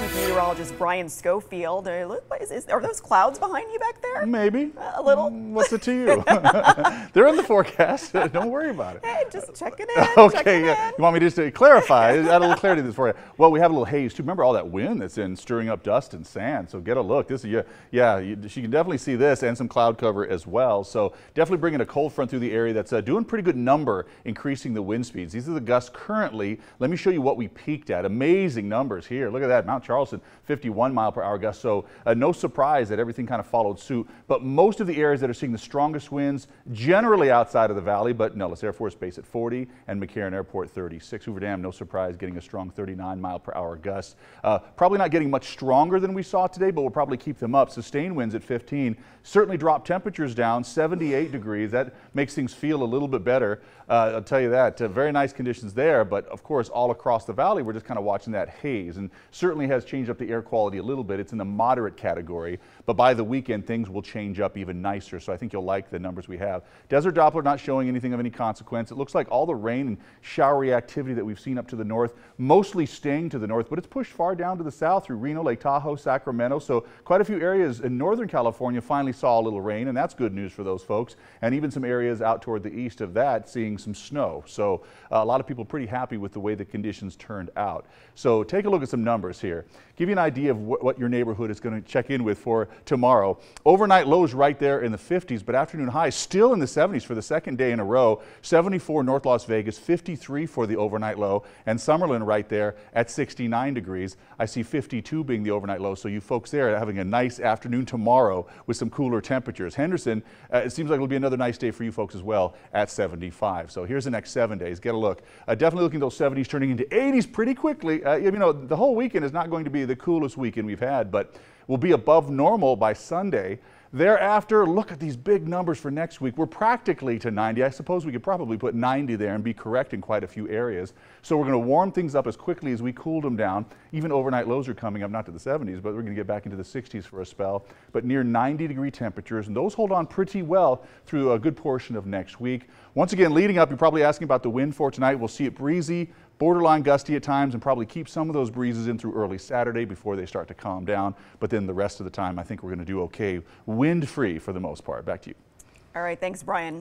Chief Meteorologist Brian Schofield. Are those clouds behind you back there? Maybe. A little? What's it to you? They're in the forecast. Don't worry about it. Hey, just checking in. Okay, yeah. You want me just to clarify, add a little clarity to this for you? Well, we have a little haze too. Remember all that wind that's in stirring up dust and sand. So get a look. This is, she can definitely see this and some cloud cover as well. So definitely bringing a cold front through the area that's doing a pretty good number, increasing the wind speeds. These are the gusts currently. Let me show you what we peaked at. Amazing numbers here. Look at that. Mount Charleston, 51 mile per hour gusts. So no surprise that everything kind of followed suit. But most of the areas that are seeing the strongest winds, generally outside of the valley, but Nellis Air Force Base at 40 and McCarran Airport 36. Hoover Dam, no surprise, getting a strong 39 mile per hour gust. Probably not getting much stronger than we saw today, but we'll probably keep them up. Sustained winds at 15. Certainly drop temperatures down, 78 degrees. That makes things feel a little bit better. I'll tell you that. Very nice conditions there, but of course all across the valley we're just kind of watching that haze, and certainly has changed up the air quality a little bit. It's in the moderate category, but by the weekend things will change up even nicer, so I think you'll like the numbers we have. Desert Doppler not showing anything of any consequence. It looks like all the rain and showery activity that we've seen up to the north, mostly staying to the north, but it's pushed far down to the south through Reno, Lake Tahoe, Sacramento, so quite a few areas in Northern California finally saw a little rain, and that's good news for those folks, and even some areas out toward the east of that seeing some snow. So a lot of people pretty happy with the way the conditions turned out. So take a look at some numbers here. Give you an idea of what your neighborhood is going to check in with for tomorrow. Overnight lows right there in the 50s, but afternoon highs still in the 70s for the second day in a row. 74 North Las Vegas, 53 for the overnight low, and Summerlin right there at 69 degrees. I see 52 being the overnight low, so you folks there are having a nice afternoon tomorrow with some cooler temperatures. Henderson, it seems like it'll be another nice day for you folks as well at 75. So here's the next 7 days. Get a look. Definitely looking at those 70s turning into 80s pretty quickly. You know, the whole weekend is not going to be the coolest weekend we've had, but we'll be above normal by Sunday. Thereafter, look at these big numbers for next week. We're practically to 90. I suppose we could probably put 90 there and be correct in quite a few areas. So we're going to warm things up as quickly as we cool them down. Even overnight lows are coming up, not to the 70s, but we're going to get back into the 60s for a spell. But near 90-degree temperatures, and those hold on pretty well through a good portion of next week. Once again, leading up, you're probably asking about the wind for tonight. We'll see it breezy, borderline gusty at times, and probably keep some of those breezes in through early Saturday before they start to calm down. But then the rest of the time, I think we're going to do okay, wind-free for the most part. Back to you. All right, thanks, Brian.